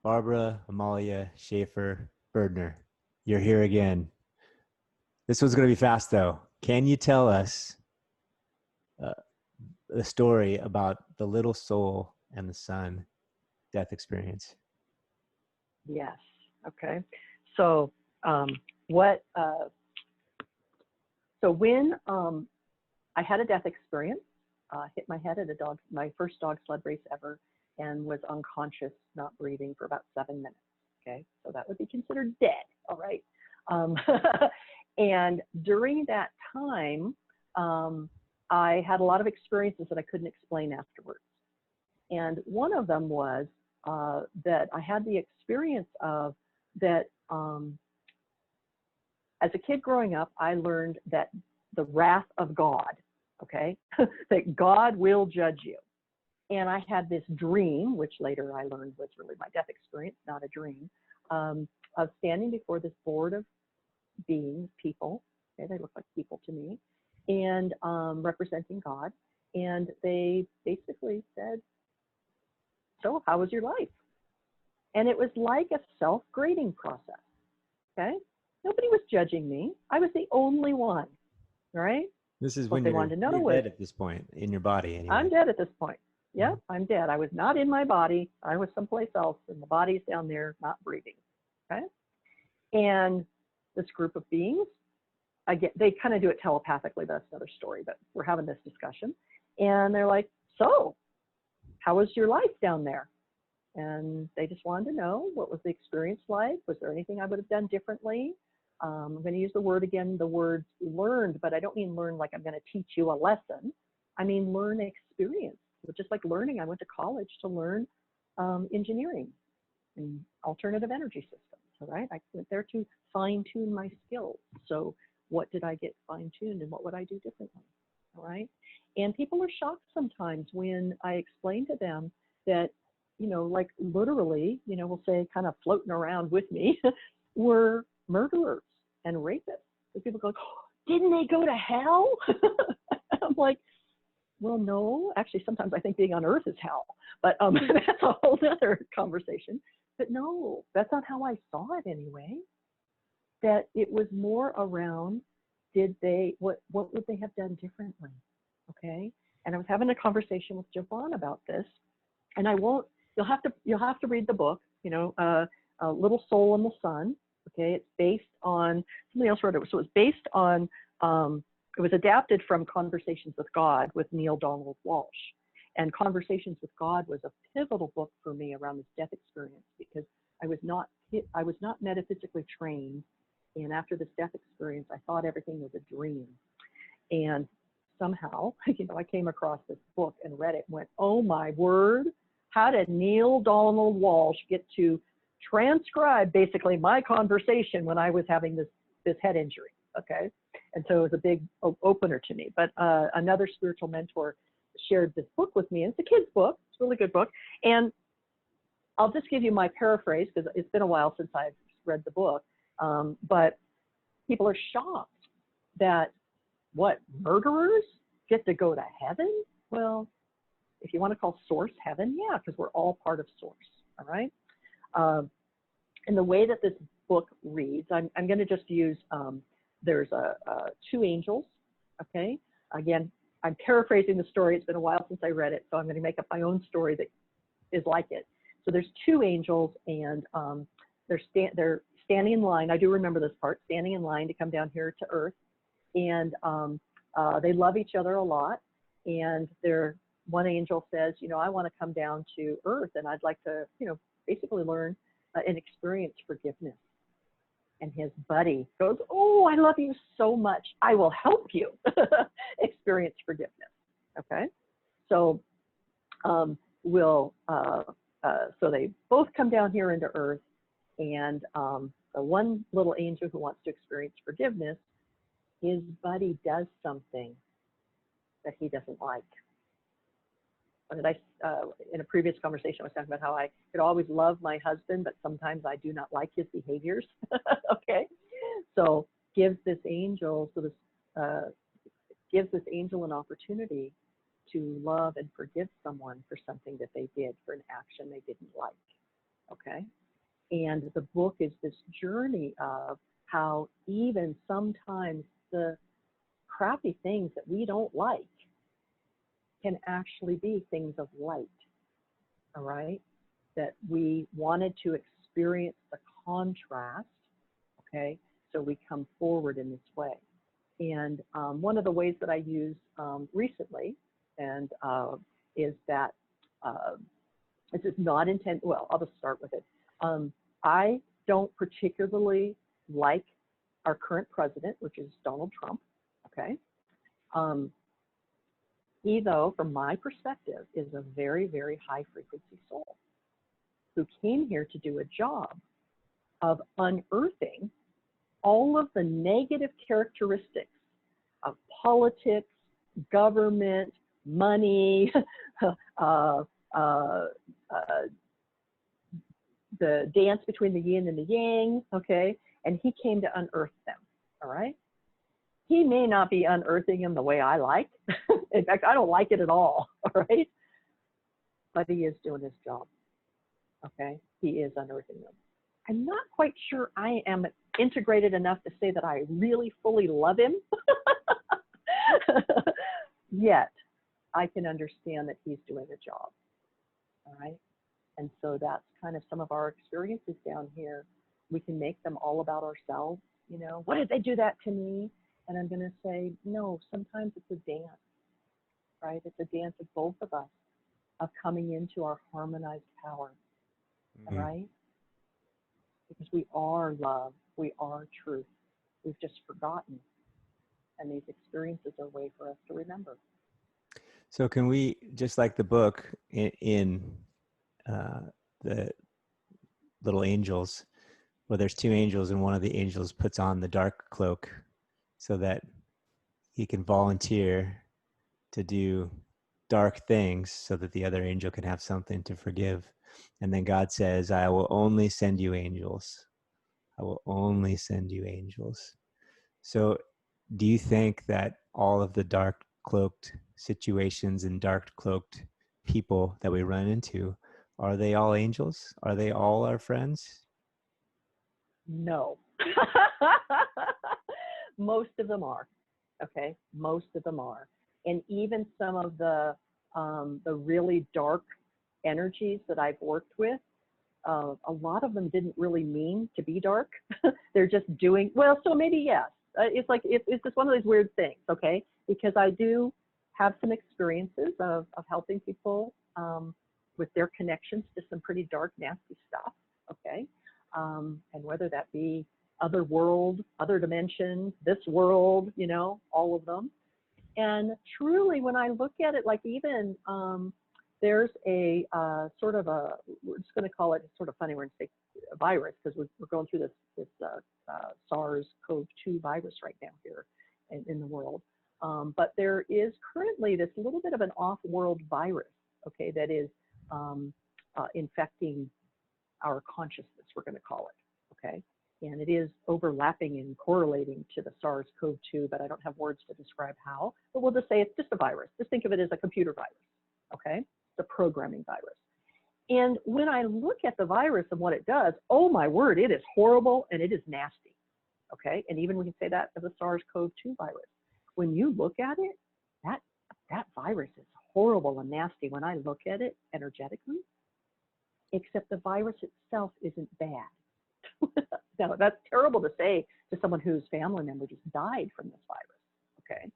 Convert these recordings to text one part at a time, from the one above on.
Barbara Ammahlia Schaefer-Berdner. You're here again. This one's going to be fast, though. Can you tell us uh, the story about the little soul and the sun death experience? Yes. Okay. So what? So when I had a death experience, hit my head at my first dog sled race ever, and was unconscious, not breathing for about 7 minutes. Okay. So that would be considered dead. All right. And during that time, I had a lot of experiences that I couldn't explain afterwards. And one of them was that I had the experience of that as a kid growing up, I learned that the wrath of God, okay, that God will judge you. And I had this dream, which later I learned was really my death experience, not a dream, of standing before this board of beings, people, okay, they look like people to me, and representing God. And they basically said, so how was your life? And it was like a self-grading process, okay? Nobody was judging me. I was the only one, right? This is What when they you're wanted to know was, dead at this point in your body. Anyway. I'm dead at this point. Yeah, I'm dead. I was not in my body. I was someplace else, and the body's down there not breathing, okay? And this group of beings, they kind of do it telepathically. That's another story, but we're having this discussion. And they're like, so how was your life down there? And they just wanted to know, what was the experience like? Was there anything I would have done differently? I'm going to use the word again, the word learned, but I don't mean learn like I'm going to teach you a lesson. I mean learn experience. Just like learning, I went to college to learn engineering and alternative energy systems, all right? I went there to fine-tune my skills. So what did I get fine-tuned and what would I do differently, all right? And people are shocked sometimes when I explain to them that, you know, like literally, you know, we'll say kind of floating around with me were murderers and rapists. So people go, oh, didn't they go to hell? I'm like, well, no, actually, sometimes I think being on earth is hell, but that's a whole other conversation. But no, that's not how I saw it anyway. That it was more around, what would they have done differently? Okay. And I was having a conversation with Jevon about this, and you'll have to read the book, you know, A Little Soul in the Sun. Okay. It's based on, somebody else wrote it. So it was based on, it was adapted from Conversations with God with Neil Donald Walsh. And Conversations with God was a pivotal book for me around this death experience, because I was not metaphysically trained. And after this death experience, I thought everything was a dream. And somehow, you know, I came across this book and read it and went, oh my word, how did Neil Donald Walsh get to transcribe basically my conversation when I was having this head injury, okay? And so it was a big opener to me. But another spiritual mentor shared this book with me. And it's a kid's book. It's a really good book. And I'll just give you my paraphrase, because it's been a while since I've read the book. But people are shocked that, what, murderers get to go to heaven? Well, if you want to call source heaven, yeah, because we're all part of source, all right? And the way that this book reads, I'm going to just use, there's two angels, okay? Again, I'm paraphrasing the story. It's been a while since I read it, so I'm going to make up my own story that is like it. So there's two angels, and they're standing in line. I do remember this part, standing in line to come down here to Earth. And they love each other a lot. And one angel says, you know, I want to come down to Earth, and I'd like to, you know, basically learn and experience forgiveness. And his buddy goes, oh, I love you so much. I will help you experience forgiveness. Okay. So so they both come down here into Earth, and the one little angel who wants to experience forgiveness, his buddy does something that he doesn't like. In a previous conversation, I was talking about how I could always love my husband, but sometimes I do not like his behaviors. Okay, so gives this angel an opportunity to love and forgive someone for something that they did, for an action they didn't like. Okay. And the book is this journey of how even sometimes the crappy things that we don't like can actually be things of light. All right. That we wanted to experience the contrast. Okay. So we come forward in this way. And one of the ways that I use recently and is that this is not intent. Well, I'll just start with it. I don't particularly like our current president, which is Donald Trump. Okay. He, though, from my perspective, is a very, very high frequency soul who came here to do a job of unearthing all of the negative characteristics of politics, government, money, the dance between the yin and the yang, okay? And he came to unearth them, all right? He may not be unearthing them the way I like. In fact, I don't like it at all, all right? But he is doing his job, okay? He is unearthing them. I'm not quite sure I am integrated enough to say that I really fully love him. Yet, I can understand that he's doing a job, all right? And so that's kind of some of our experiences down here. We can make them all about ourselves. You know, what did they do that to me? And I'm going to say, no, sometimes it's a dance, right? It's a dance of both of us, of coming into our harmonized power, all right? Because we are love, we are truth. We've just forgotten. And these experiences are a way for us to remember. So can we, just like the book in the little angels, where there's two angels and one of the angels puts on the dark cloak so that he can volunteer to do dark things so that the other angel can have something to forgive. And then God says, I will only send you angels. I will only send you angels. So do you think that all of the dark cloaked situations and dark cloaked people that we run into, are they all angels? Are they all our friends? No. Most of them are, okay? Most of them are. And even some of the really dark energies that I've worked with, a lot of them didn't really mean to be dark. They're just doing, well, so maybe yes. It's like, it's just one of those weird things, okay? Because I do have some experiences of helping people with their connections to some pretty dark, nasty stuff, okay? And whether that be other world, other dimension, this world, you know, all of them. And truly, when I look at it, like even there's a sort of a, we're just going to call it, it's sort of funny, we're going to say a virus, because we're going through this SARS-CoV-2 virus right now here in the world. But there is currently this little bit of an off-world virus, okay, that is infecting our consciousness, we're going to call it, okay? And it is overlapping and correlating to the SARS-CoV-2, but I don't have words to describe how. But we'll just say it's just a virus. Just think of it as a computer virus, okay? It's a programming virus. And when I look at the virus and what it does, oh my word, it is horrible and it is nasty, okay? And even we can say that of the SARS-CoV-2 virus. When you look at it, that virus is horrible and nasty when I look at it energetically, except the virus itself isn't bad. Now, that's terrible to say to someone whose family member just died from this virus, okay?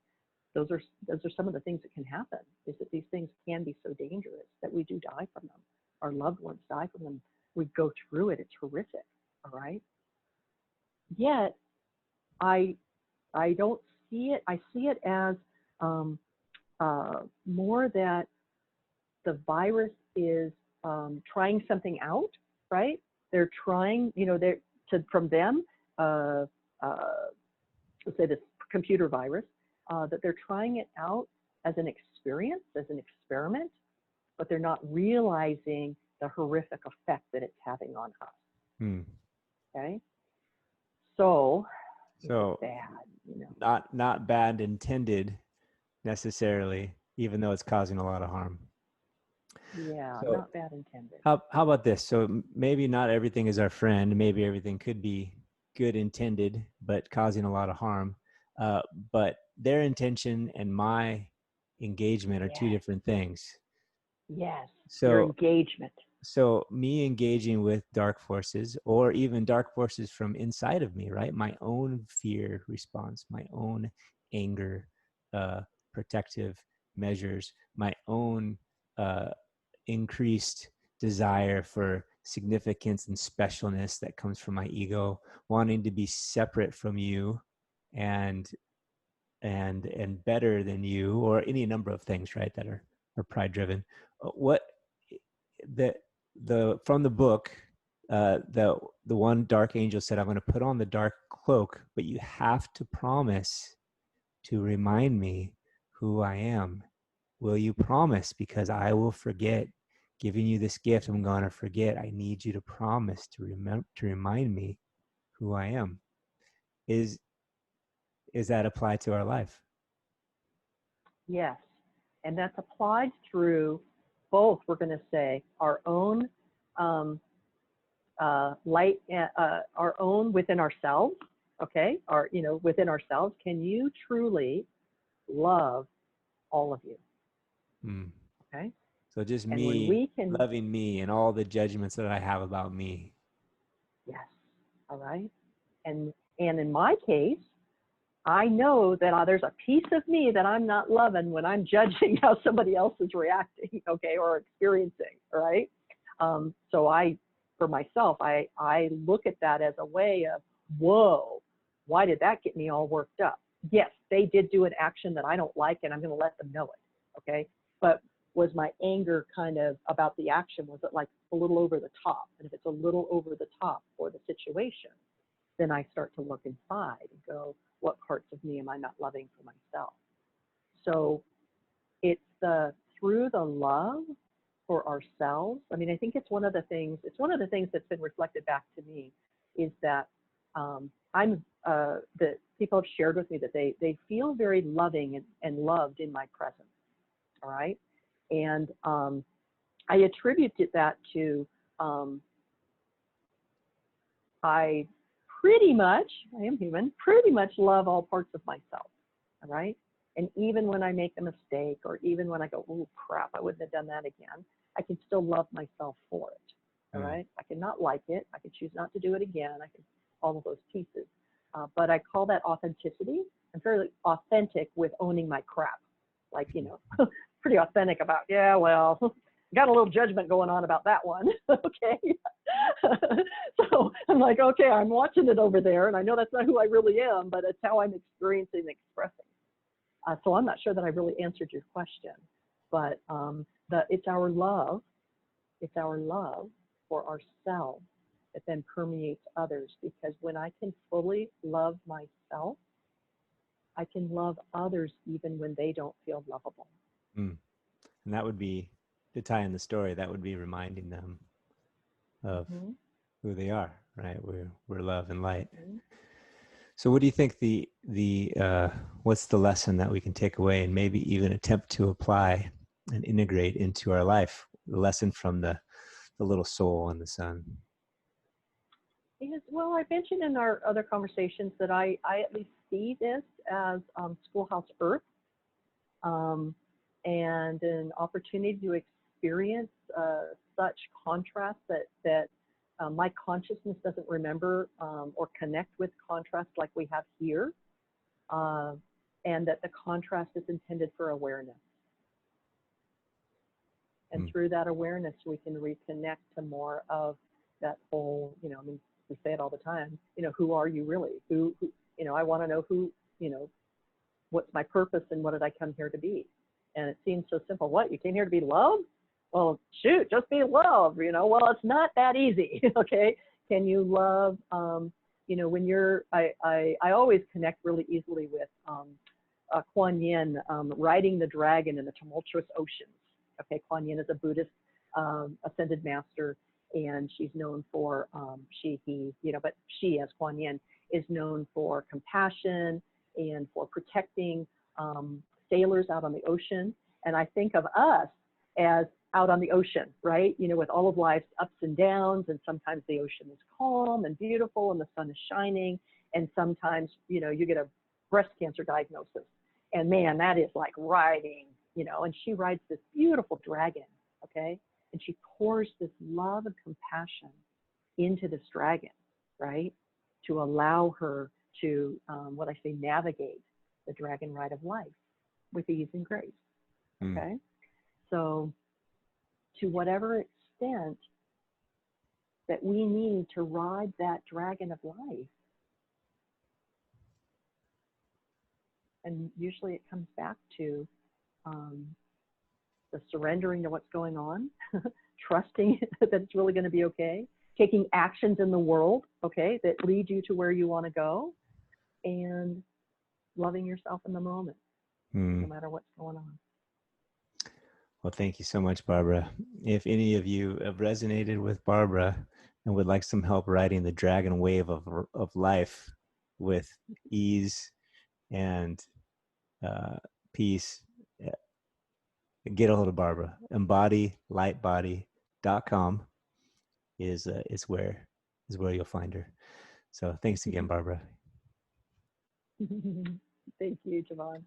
Those are some of the things that can happen, is that these things can be so dangerous that we do die from them. Our loved ones die from them. We go through it. It's horrific, all right? Yet, I don't see it. I see it as more that the virus is trying something out, right? They're trying, you know, from them, let's say this computer virus, that they're trying it out as an experience, as an experiment, but they're not realizing the horrific effect that it's having on us. Okay, so it's bad, you know. Not bad intended necessarily, even though it's causing a lot of harm. Yeah, So not bad intended. how about this? So maybe not everything is our friend. Maybe everything could be good intended, but causing a lot of harm. Uh, but their intention and my engagement are two Yes, different things. yes. Your So engagement. so me engaging with dark forces, or even dark forces from inside of me, right? My own fear response, my own anger, uh, protective measures, my own uh, increased desire for significance and specialness that comes from my ego, wanting to be separate from you and and better than you, or any number of things, right, that are pride driven. What the from the book, the one dark angel said, I'm going to put on the dark cloak, but you have to promise to remind me who I am. Will you promise? Because I will forget. Giving you this gift, I'm going to forget. I need you to promise to remember, to remind me who I am. Is that applied to our life? Yes. And that's applied through both, we're going to say, our own um, our own within ourselves, okay? Within ourselves, can you truly love all of you, Hmm. okay? So just And when me we can, loving me and all the judgments that I have about me. yes, all right? And in my case, I know that there's a piece of me that I'm not loving when I'm judging how somebody else is reacting, okay, or experiencing, right? So for myself, I look at that as a way of, whoa, why did that get me all worked up? Yes, they did do an action that I don't like, and I'm going to let them know it, okay? But was my anger kind of about the action, was it like a little over the top? And if it's a little over the top for the situation, then I start to look inside and go, what parts of me am I not loving for myself? So it's through the love for ourselves. I mean, I think it's one of the things that's been reflected back to me is that that people have shared with me that they feel very loving and loved in my presence. All right. And I attributed that to I I am human, pretty much love all parts of myself. All right. And even when I make a mistake, or even when I go, oh crap, I wouldn't have done that again, I can still love myself for it. All Mm. right. I can not like it. I can choose not to do it again. I can, all of those pieces. But I call that authenticity. I'm fairly authentic with owning my crap. Like, pretty authentic about, yeah, well, got a little judgment going on about that one. Okay. So I'm like, okay, I'm watching it over there, and I know that's not who I really am, but it's how I'm experiencing and expressing. So I'm not sure that I really answered your question, but it's our love for ourselves that then permeates others, because when I can fully love myself, I can love others even when they don't feel lovable. Mm. And that would be, to tie in the story, that would be reminding them of Mm-hmm. who they are, right? We're love and light. Mm-hmm. So what do you think what's the lesson that we can take away and maybe even attempt to apply and integrate into our life? The lesson from the little soul and the sun. Because, well, I mentioned in our other conversations that I at least see this as Schoolhouse Earth, um, and an opportunity to experience such contrast that my consciousness doesn't remember or connect with contrast like we have here, uh, and that the contrast is intended for awareness. And Mm. through that awareness, we can reconnect to more of that whole, I mean, we say it all the time, who are you really? I want to know what's my purpose and what did I come here to be? And it seems so simple. What, you came here to be loved? Well, shoot, just be loved, well, it's not that easy. Okay. Can you love, when I always connect really easily with Kuan Yin riding the dragon in the tumultuous oceans. Okay, Kuan Yin is a Buddhist ascended master, and she's known for but she as Kuan Yin is known for compassion and for protecting sailors out on the ocean. And I think of us as out on the ocean, right? You know, with all of life's ups and downs, and sometimes the ocean is calm and beautiful and the sun is shining, and sometimes, you know, you get a breast cancer diagnosis, and man, that is like riding, you know, and she rides this beautiful dragon, okay? And she pours this love and compassion into this dragon, right? To allow her to, what I say, navigate the dragon ride of life with ease and grace, okay? So to whatever extent that we need to ride that dragon of life, and usually it comes back to the surrendering to what's going on, trusting that it's really going to be okay, taking actions in the world, okay, that lead you to where you want to go, and loving yourself in the moment, no matter what's going on. Well, thank you so much, Barbara. If any of you have resonated with Barbara and would like some help riding the dragon wave of life with ease and peace, get a hold of Barbara. EmbodyLightBody.com is where you'll find her. So thanks again, Barbara. Thank you, Jevon.